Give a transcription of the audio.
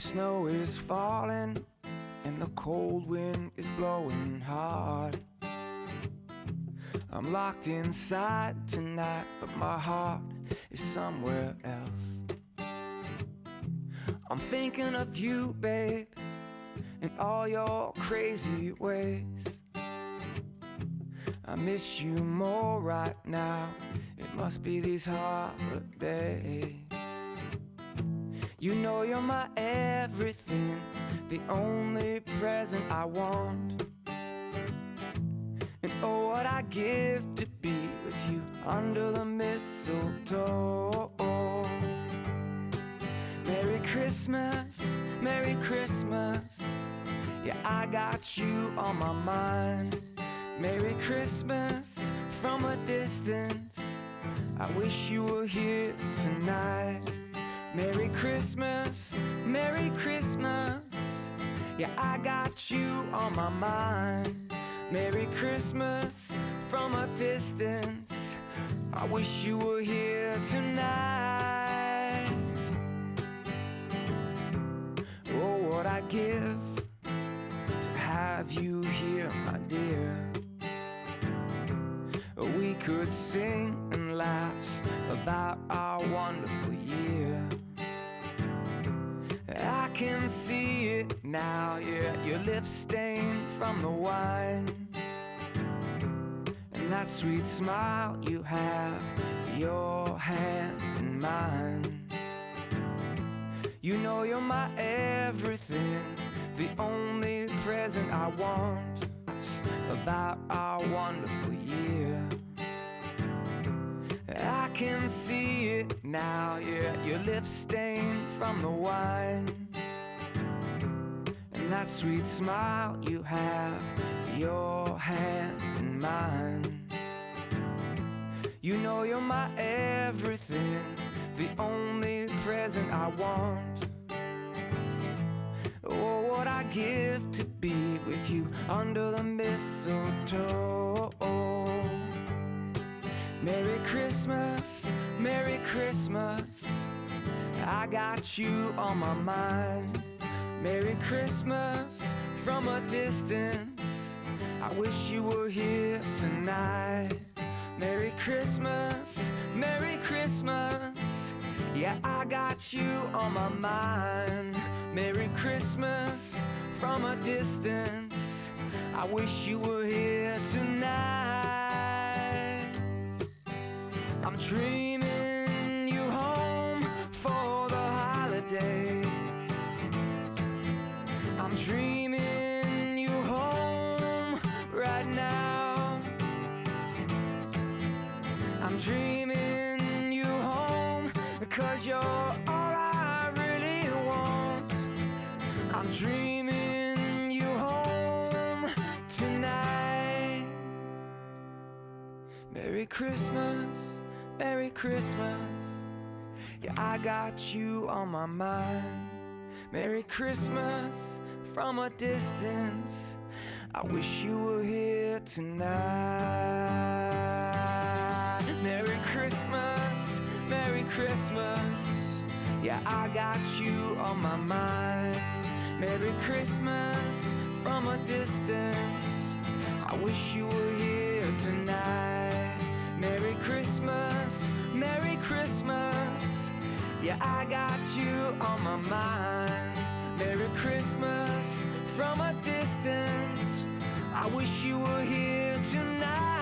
snow is falling and the cold wind is blowing hard. I'm locked inside tonight, but my heart is somewhere else. I'm thinking of you, babe, and all your crazy ways. I miss you more right now. It must be these holidays. You know you're my everything, the only present I want. And oh, what I'd give to be with you under the mistletoe. Merry Christmas, Merry Christmas. Yeah, I got you on my mind. Merry Christmas from a distance. I wish you were here tonight. Merry Christmas, Merry Christmas. Yeah, I got you on my mind. Merry Christmas from a distance. I wish you were here tonight. Oh, what I'd give to have you here, my dear. We could sing and laugh about our wonderful year. I can see it now, yeah, your lips stained from the wine, and that sweet smile you have, your hand in mine. You know you're my everything, the only present I want about our wonderful year. I can see it now, yeah, your lips stained from the wine, and that sweet smile you have, your hand in mine. You know you're my everything, the only present I want. Oh, what I'd give to be with you under the mistletoe. Merry Christmas, Merry Christmas. I got you on my mind. Merry Christmas from a distance. I wish you were here tonight. Merry Christmas, Merry Christmas. Yeah, I got you on my mind. Merry Christmas from a distance. I wish you were here tonight. I'm dreaming you home for the holidays. I'm dreaming you home right now. I'm dreaming you home because you're all I really want. I'm dreaming you home tonight. Merry Christmas, Merry Christmas. Yeah, I got you on my mind. Merry Christmas from a distance. I wish you were here tonight. Merry Christmas, Merry Christmas. Yeah, I got you on my mind. Merry Christmas from a distance. I wish you were here tonight. Merry Christmas, Merry Christmas. Yeah, I got you on my mind. Merry Christmas from a distance. I wish you were here tonight.